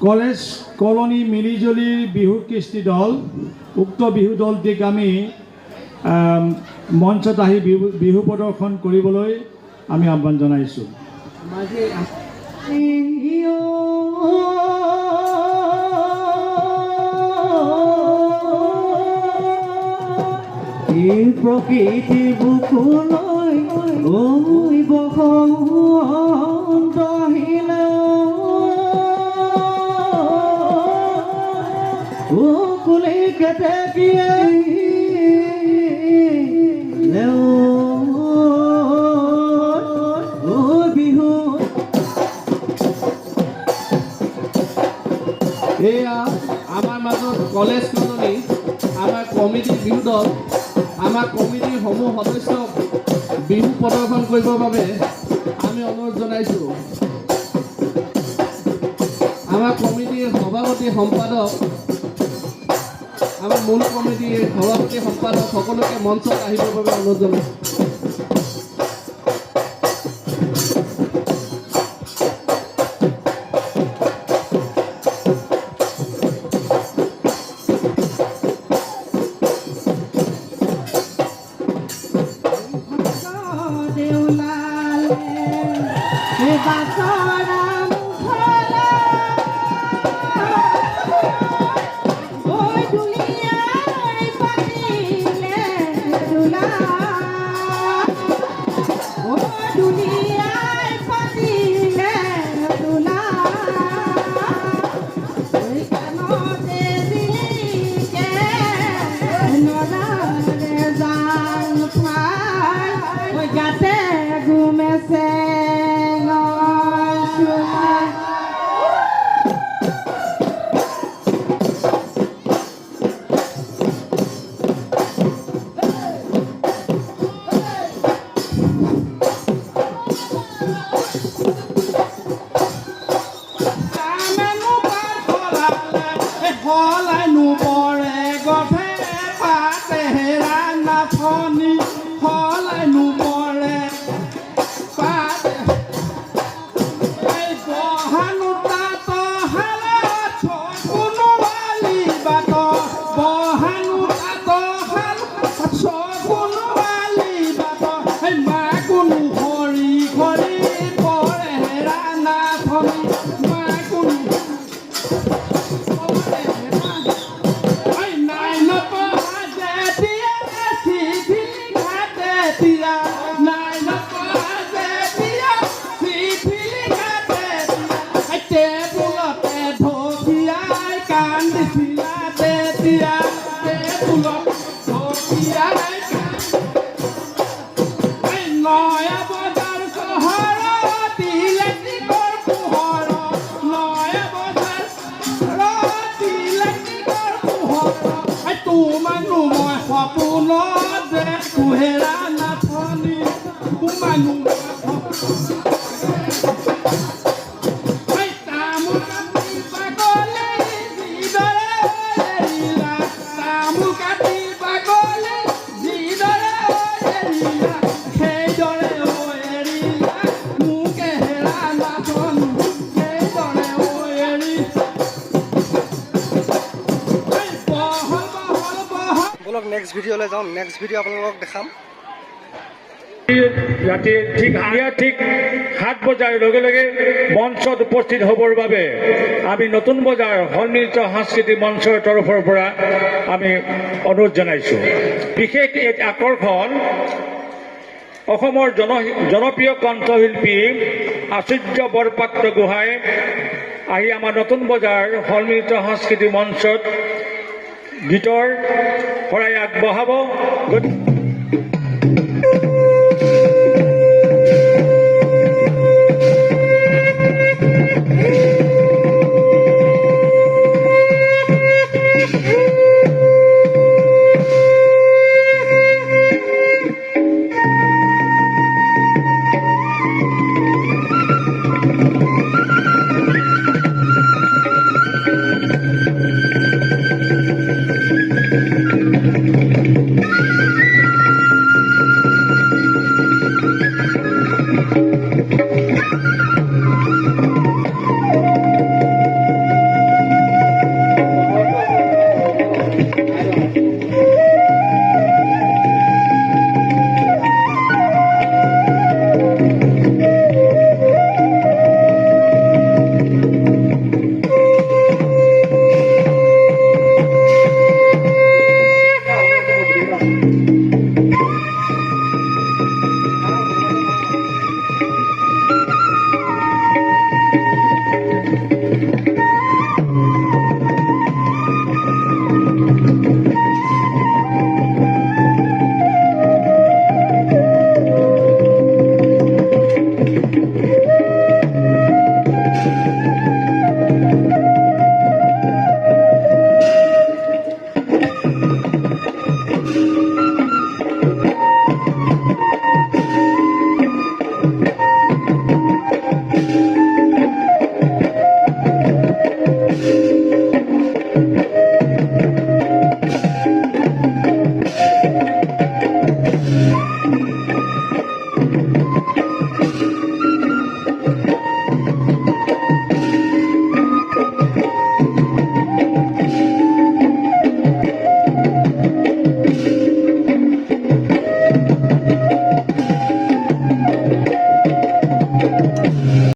College colony মিলিজুলিৰ Bihu কৃষ্টি দল উক্ত বিহু দলটিক আমি মঞ্চত আহি বিহু প্ৰদৰ্শন কৰিবলৈ আমি আহ্বান জনাইছোঁ। প্ৰকৃতিৰ বুকুলৈ ঐ বসন্ত আহিলে কুলি কেতেকীয়ে বিহু এয়া আমাৰ মাজত কলেজ কলনী আমাৰ কমিটিৰ বিহু দল আমাৰ কমিটিৰ সমূহ সদস্যক বিহু প্ৰদৰ্শন কৰিবৰ বাবে আমি অনুৰোধ জনাইছোঁ। আমাৰ কমিটিৰ সভাপতি সম্পাদক আমাৰ মূল কমিটিৰ সভাপতি সম্পাদক সকলোকে মঞ্চত আহিবৰ বাবে অনুৰোধ জনাইছোঁ। নেক্সট ভিডিঅ'লৈ যাওঁ। নেক্সট ভিডিঅ' আপোনালোকক দেখাম। ৰাতি ঠিক 7 বজাৰ লগে লগে মঞ্চত উপস্থিত হ'বৰ বাবে আমি নতুন বজাৰ সন্মিলিত সাংস্কৃতিক মঞ্চৰ তৰফৰ পৰা আমি অনুৰোধ জনাইছোঁ। বিশেষ এক আকৰ্ষণ অসমৰ জনপ্ৰিয় কণ্ঠশিল্পী আচাৰ্য বৰপাত্ৰ গোহাঁই আহি আমাৰ নতুন বজাৰ সন্মিলিত সাংস্কৃতিক মঞ্চত গীতৰ শৰাই আগবঢ়াব।